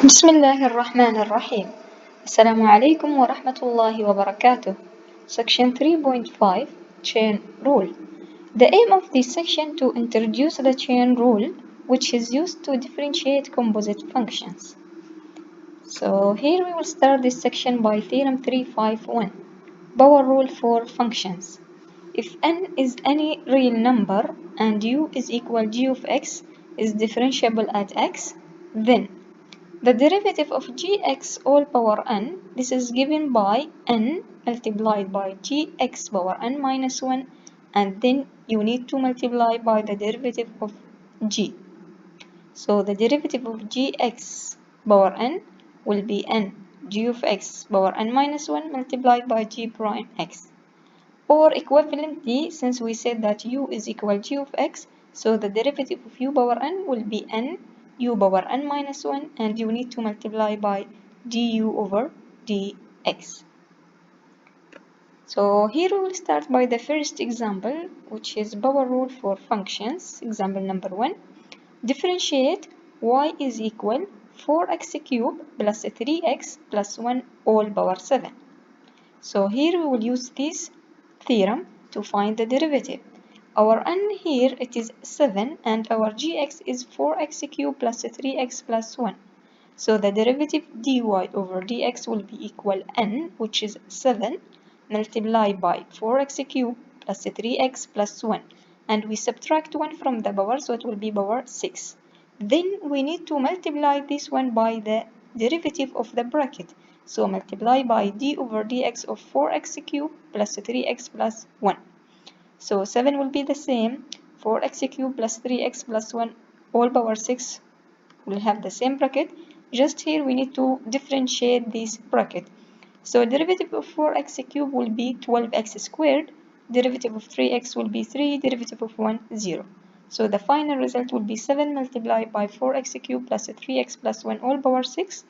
بسم الله الرحمن الرحيم. السلام عليكم ورحمة الله وبركاته. Section 3.5 Chain Rule. The aim of this section to introduce the chain rule, which is used to differentiate composite functions. So here we will start this section by Theorem 3.5.1, power rule for functions. If n is any real number and u is equal g of x is differentiable at x, then the derivative of gx all power n, this is given by n multiplied by gx power n minus 1, and then you need to multiply by the derivative of g. So the derivative of gx power n will be n g of x power n minus 1 multiplied by g prime x. Or equivalently, since we said that u is equal g of x, so the derivative of u power n will be n u power n minus 1, and you need to multiply by du over dx. So here we will start by the first example, which is power rule for functions. Example number 1. Differentiate y is equal 4x cubed plus 3x plus 1 all power 7. So here we will use this theorem to find the derivative. Our n here it is 7 and our gx is 4x cubed plus 3x plus 1. So the derivative dy over dx will be equal n, which is 7 multiplied by 4x cubed plus 3x plus 1. And we subtract 1 from the power, so it will be power 6. Then we need to multiply this one by the derivative of the bracket. So multiply by d over dx of 4x cubed plus 3x plus 1. So 7 will be the same, 4x cubed plus 3x plus 1 all power 6 will have the same bracket. Just here we need to differentiate this bracket. So derivative of 4x cubed will be 12x squared, derivative of 3x will be 3, derivative of 1, 0. So the final result will be 7 multiplied by 4x cubed plus 3x plus 1 all power 6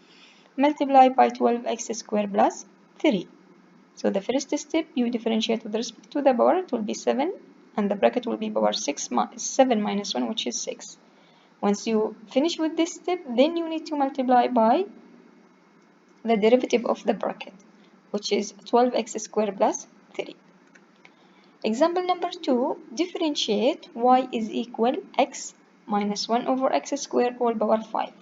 multiplied by 12x squared plus 3. So the first step, you differentiate with respect to the power, it will be 7, and the bracket will be power 7 minus 1, which is 6. Once you finish with this step, then you need to multiply by the derivative of the bracket, which is 12x squared plus 3. Example number 2, differentiate y is equal x minus 1 over x squared all power 5.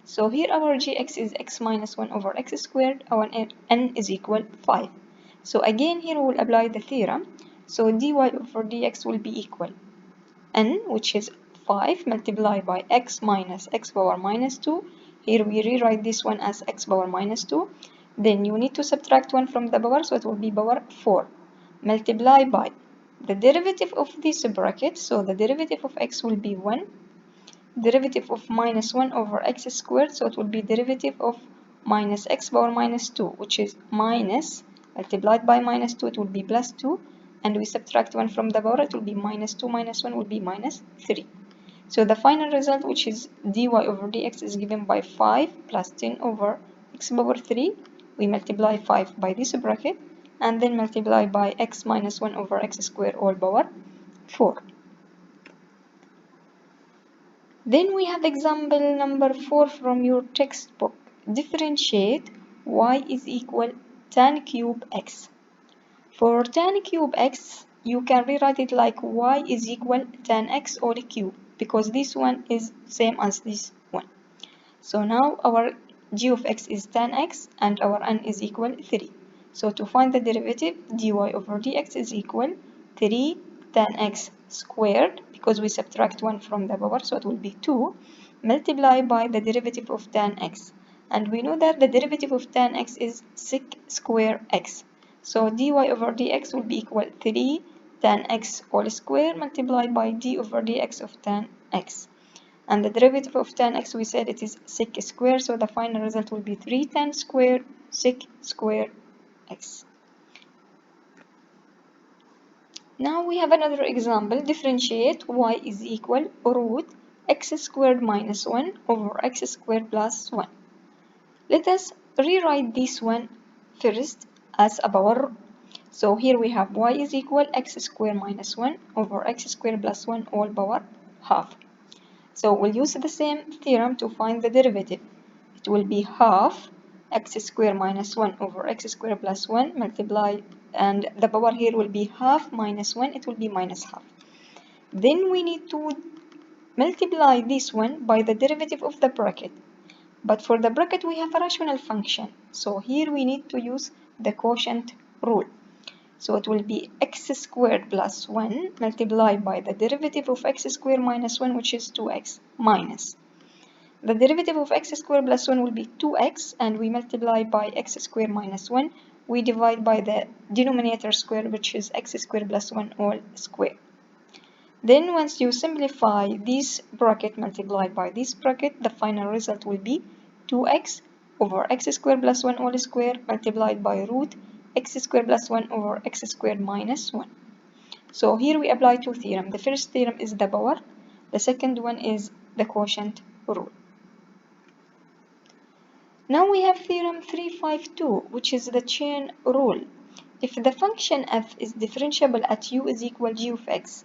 So here our gx is x minus 1 over x squared, our n is equal 5. So again here we will apply the theorem. So dy over dx will be equal n, which is 5 multiplied by x minus x power minus 2. Here we rewrite this one as x power minus 2. Then you need to subtract 1 from the power, so it will be power 4. Multiply by the derivative of this bracket, so the derivative of x will be 1. Derivative of minus 1 over x squared, so it will be derivative of minus x power minus 2, which is minus, multiplied by minus 2, it will be plus 2. And we subtract 1 from the power, it will be minus 2 minus 1 will be minus 3. So the final result, which is dy over dx, is given by 5 plus 10 over x power 3. We multiply 5 by this bracket, and then multiply by x minus 1 over x squared all power 4. Then we have example number 4 from your textbook. Differentiate y is equal tan cube x. For tan cube x, you can rewrite it like y is equal tan x all cube, because this one is same as this one. So now our g of x is tan x and our n is equal 3. So to find the derivative, dy over dx is equal 3 tan x squared, because we subtract 1 from the power, so it will be 2, multiplied by the derivative of tan x. And we know that the derivative of tan x is sec square x. So dy over dx will be equal 3 tan x all square multiplied by d over dx of tan x. And the derivative of tan x, we said it is sec square, so the final result will be 3 tan square sec square x. Now we have another example. Differentiate y is equal root x squared minus 1 over x squared plus 1. Let us rewrite this one first as a power. So here we have y is equal x squared minus 1 over x squared plus 1 all power half. So we'll use the same theorem to find the derivative. it will be half x square minus 1 over x square plus 1 multiplied, and the power here will be half minus 1, it will be minus half. Then we need to multiply this one by the derivative of the bracket. But for the bracket we have a rational function, so here we need to use the quotient rule. So it will be x squared plus 1 multiplied by the derivative of x squared minus 1, which is 2x, minus the derivative of x squared plus 1 will be 2x, and we multiply by x squared minus 1. We divide by the denominator square, which is x squared plus 1 all square. Then once you simplify this bracket multiplied by this bracket, the final result will be 2x over x squared plus 1 all square multiplied by root x squared plus 1 over x squared minus 1. So here we apply two theorems. The first theorem is the power. The second one is the quotient rule. Now we have theorem 3.5.2, which is the chain rule. If the function f is differentiable at u is equal g of x,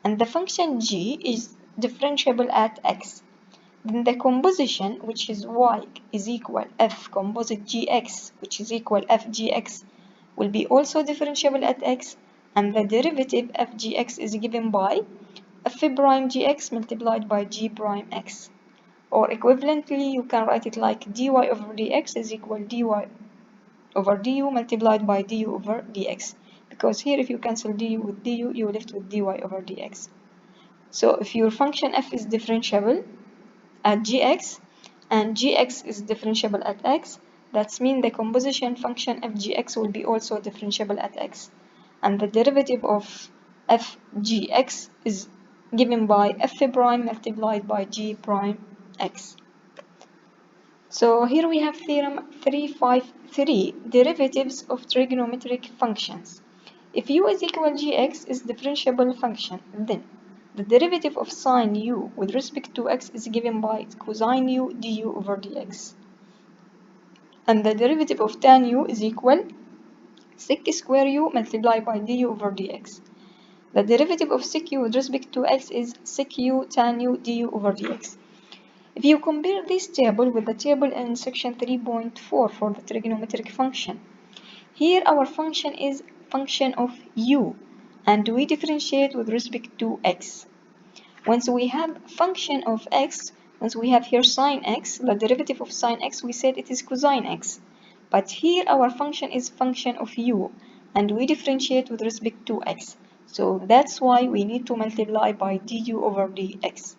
and the function g is differentiable at x, then the composition, which is y is equal f composite gx, which is equal f gx, will be also differentiable at x, and the derivative f gx is given by f prime gx multiplied by g prime x. Or equivalently, you can write it like dy over dx is equal dy over du multiplied by du over dx. Because here if you cancel du with du, you're left with dy over dx. So if your function f is differentiable at gx and gx is differentiable at x, that means the composition function f gx will be also differentiable at x. And the derivative of f gx is given by f prime multiplied by g prime x. So here we have theorem 3.5.3, derivatives of trigonometric functions. If u is equal gx is differentiable function, then the derivative of sine u with respect to x is given by cosine u du over dx. And the derivative of tan u is equal sec square u multiplied by du over dx. The derivative of sec u with respect to x is sec u tan u du over dx. If you compare this table with the table in section 3.4 for the trigonometric function, here our function is function of u, and we differentiate with respect to x. Once we have function of x, once we have here sine x, the derivative of sine x, we said it is cosine x. But here our function is function of u, and we differentiate with respect to x. So that's why we need to multiply by du over dx.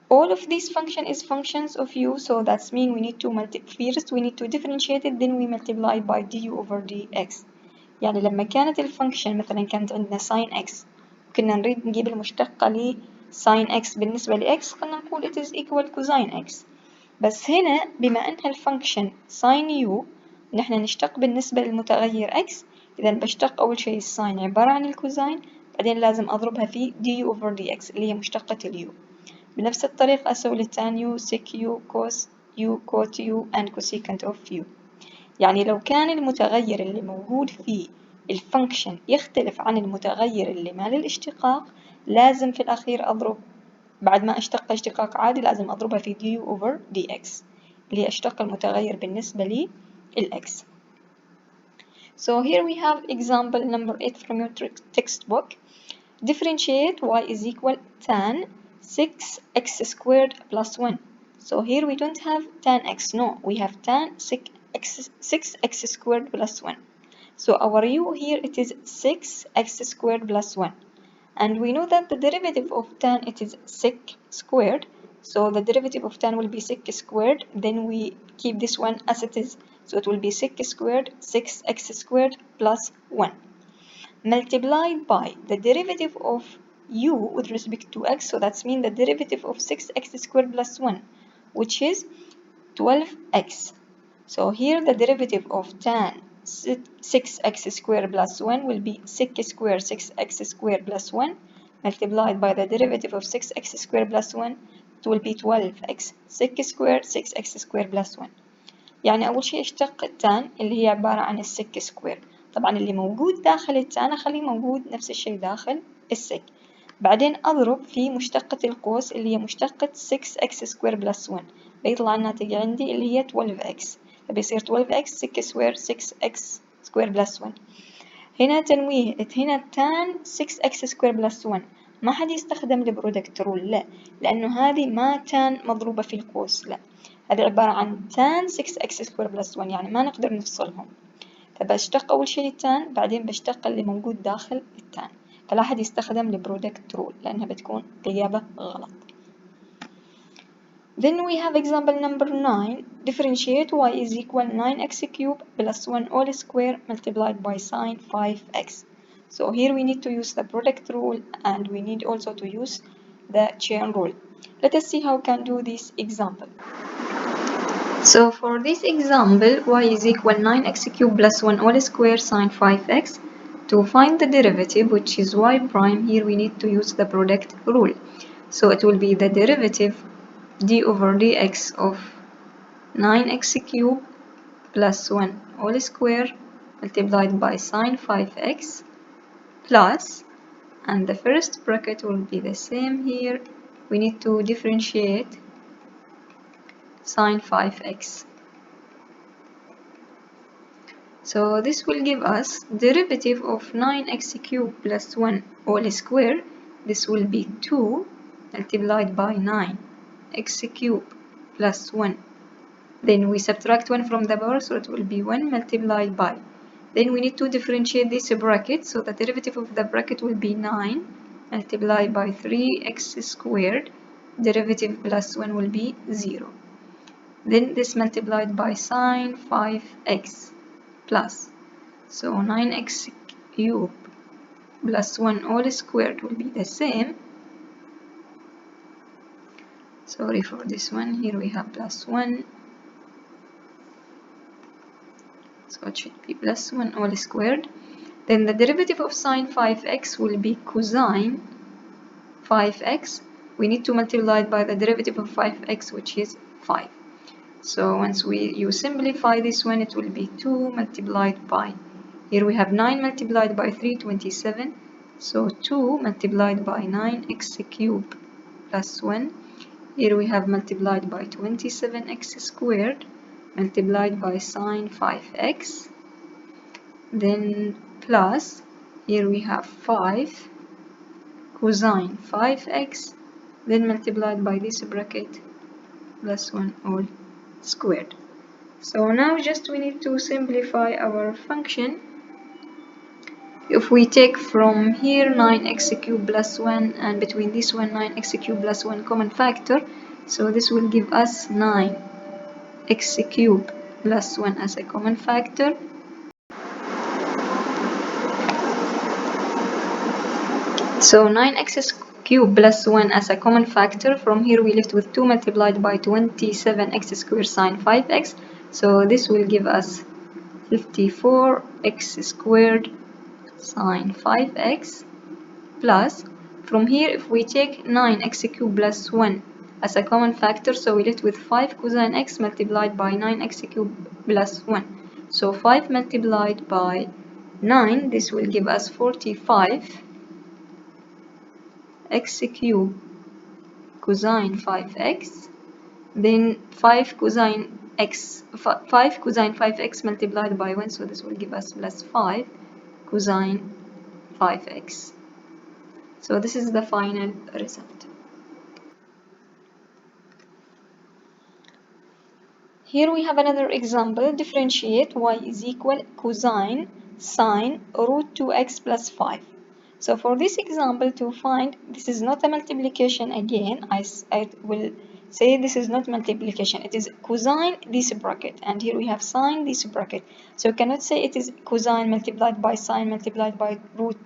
All of these function is functions of u, so that's mean we need to first we need to differentiate it, then we multiply by du over dx. يعني لما كانت الفانكشن مثلا كانت عندنا sin x كنا نريد نجيب المشتقة ل sin x بالنسبة ل x، كنا نقول it is equal cosine x. بس هنا بما أنها الفانكشن sin u نحن نشتق بالنسبة للمتغير x، إذا بشتق أول شيء الساين عبارة عن الكوزين، بعدين لازم أضربها في du over dx اللي هي مشتقة اليو. بنفس الطريقة أسوي للتان يو sec u cos u cot u and cosecant of u. يعني لو كان المتغير اللي موجود في الفانكشن يختلف عن المتغير اللي ما للاشتقاق، لازم في الأخير أضرب بعد ما أشتق اشتقاق عادي لازم أضربها في du over dx اللي هي أشتق المتغير بالنسبة لي الx. So here we have example number 8 from your textbook. Differentiate y is equal tan 6x squared plus 1. So here we don't have tan x, no, we have tan 6x squared plus 1. So our u here it is 6x squared plus 1. And we know that the derivative of tan it is sec squared. So the derivative of tan will be sec squared. Then we keep this one as it is. So it will be sec squared 6x squared plus 1. Multiplied by the derivative of u with respect to x, so that's mean the derivative of 6x squared plus 1, which is 12x. So here the derivative of tan 6x squared plus 1 will be sec squared 6x squared plus 1 multiplied by the derivative of 6x squared plus 1, it will be 12x sec squared 6x squared plus 1. يعني أول شيء اشتق التان اللي هي عبارة عن السك سكوير، طبعا اللي موجود داخل التان أخليه موجود نفس الشيء داخل السك، بعدين أضرب في مشتقة القوس اللي هي مشتقة 6x سكوير بلس 1 فيطلع الناتج عندي اللي هي 12x، فبيصير 12x sec سكوير 6x سكوير بلس 1. هنا تنويه، هنا tan 6x سكوير بلس 1 ما حد يستخدم البرودكت رول، لا، لأنه هذه ما tan مضروبة في القوس، لا، هذه عبارة عن tan 6x سكوير بلس 1، يعني ما نقدر نفصلهم. فبشتق أول شي التان، بعدين بشتق اللي موجود داخل التان، فلا أحد يستخدم البرودكت رول لأنها بتكون إجابة غلط. Then we have example number 9. Differentiate y is equal 9x cubed plus 1 all square multiplied by sine 5x. So here we need to use the product rule and we need also to use the chain rule. Let us see how we can do this example. So for this example, y is equal 9x cubed plus 1 all square sine 5x. To find the derivative, which is y prime, here we need to use the product rule. So it will be the derivative d over dx of 9x cubed plus 1 all square multiplied by sine 5x plus, and the first bracket will be the same here, we need to differentiate sine 5x. So this will give us derivative of 9x cubed plus 1 all square. This will be 2 multiplied by 9x cubed plus 1. Then we subtract 1 from the power, so it will be 1 multiplied by. Then we need to differentiate this bracket, so the derivative of the bracket will be 9 multiplied by 3x squared. Derivative plus 1 will be 0. Then this multiplied by sine 5x. Plus, so 9x cubed plus 1 all squared will be the same. Sorry for this one, here we have plus 1, so it should be plus 1 all squared. Then the derivative of sine 5x will be cosine 5x. We need to multiply by the derivative of 5x, which is 5. So once you simplify this one, it will be 2 multiplied by, here we have 9 multiplied by 3, 27. So 2 multiplied by 9x cubed plus 1. Here we have multiplied by 27x squared multiplied by sine 5x. Then plus, here we have 5 cosine 5x. Then multiplied by this bracket plus 1 all squared. So now just we need to simplify our function. If we take from here 9x cubed plus 1 and between this one 9x cubed plus 1 common factor, so this will give us 9x cubed plus 1 as a common factor. So 9x cubed plus 1 as a common factor. From here we left with 2 multiplied by 27x squared sine 5x. So this will give us 54x squared sine 5x plus, from here if we take 9x cubed plus 1 as a common factor, so we left with 5 cosine x multiplied by 9x cubed plus 1. So 5 multiplied by 9, this will give us 45 x cubed cosine 5x, then 5 cosine 5x multiplied by 1, so this will give us plus 5 cosine 5x. So this is the final result. Here we have another example. Differentiate y is equal cosine sine root 2x plus 5. So for this example, to find, this is not a multiplication again. I will say this is not multiplication. It is cosine this bracket, and here we have sine this bracket. So you cannot say it is cosine multiplied by sine multiplied by root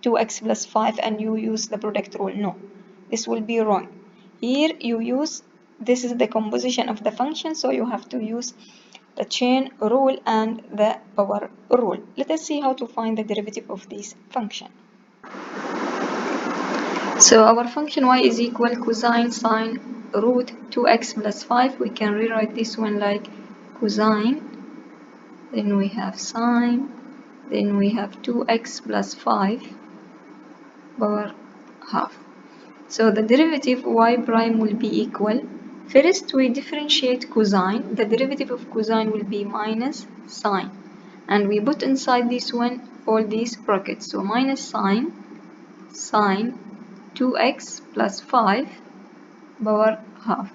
2x plus 5 and you use the product rule. No, this will be wrong. Here you use, this is the composition of the function, so you have to use the chain rule and the power rule. Let us see how to find the derivative of this function. So our function y is equal cosine sine root 2x plus 5. We can rewrite this one like cosine, then we have sine, then we have 2x plus 5 power half. So the derivative y prime will be equal First, we differentiate cosine. The derivative of cosine will be minus sine. And we put inside this one all these brackets. So minus sine 2x plus 5 power half.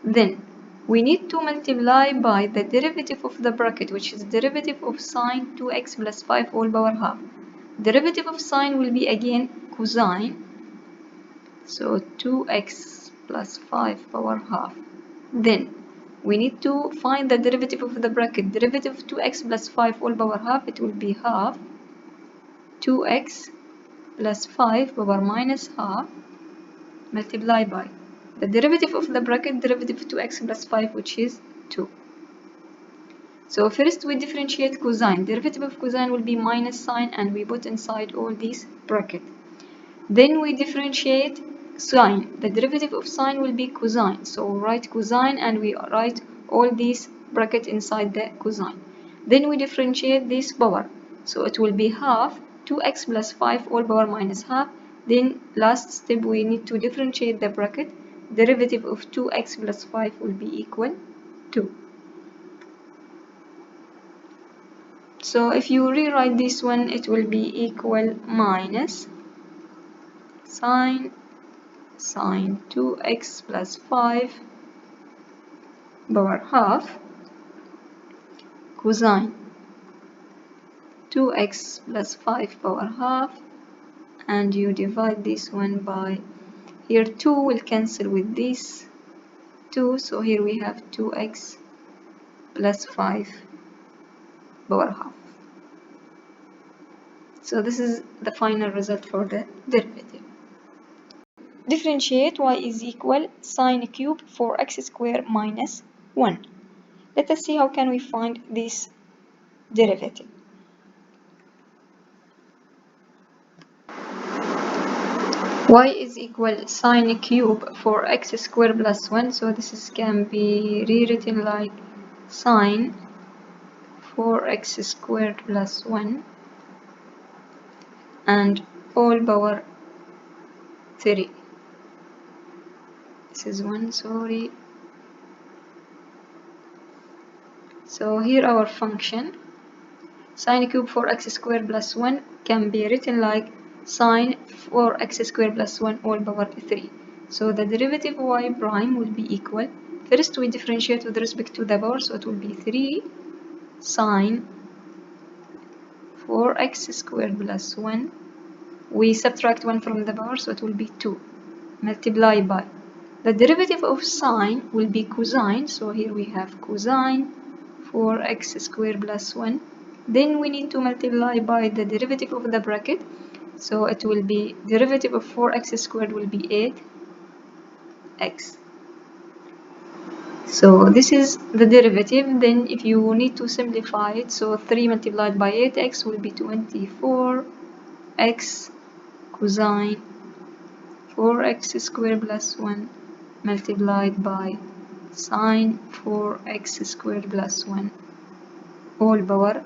Then we need to multiply by the derivative of the bracket, which is derivative of sine 2x plus 5 whole power half. Derivative of sine will be again cosine. So 2x plus 5 power half. Then we need to find the derivative of the bracket. Derivative of 2x plus 5 whole power half, it will be half 2x plus 5 power minus half multiply by the derivative of the bracket, derivative of 2x plus 5, which is 2. So first we differentiate cosine. Derivative of cosine will be minus sine, and we put inside all these bracket. Then we differentiate sine. The derivative of sine will be cosine. So we write cosine and we write all these brackets inside the cosine. Then we differentiate this power. So it will be half 2x plus 5 all power minus half. Then last step we need to differentiate the bracket. Derivative of 2x plus 5 will be equal 2. So if you rewrite this one, it will be equal minus sine 2x plus 5 power half cosine 2x plus 5 power half, and you divide this one by, here 2 will cancel with this 2, so here we have 2x plus 5 power half. So this is the final result for the derivative. Differentiate y is equal sine cube 4x squared minus 1. Let us see how can we find this derivative. Y is equal sine cube for x squared plus 1. So this can be rewritten like sine 4x squared plus 1 and all power 3. This is 1, sorry. So here our function sine cube 4x squared plus 1 can be written like sine 4x squared plus 1 all power 3. So the derivative of y prime will be equal, first we differentiate with respect to the power, so it will be 3 sine 4x squared plus 1. We subtract 1 from the power, so it will be 2 multiply by the derivative of sine will be cosine, so here we have cosine 4x squared plus 1. Then we need to multiply by the derivative of the bracket, so it will be derivative of 4x squared will be 8x. So this is the derivative. Then if you need to simplify it, so 3 multiplied by 8x will be 24x cosine 4x squared plus 1 multiplied by sine 4x squared plus 1 all power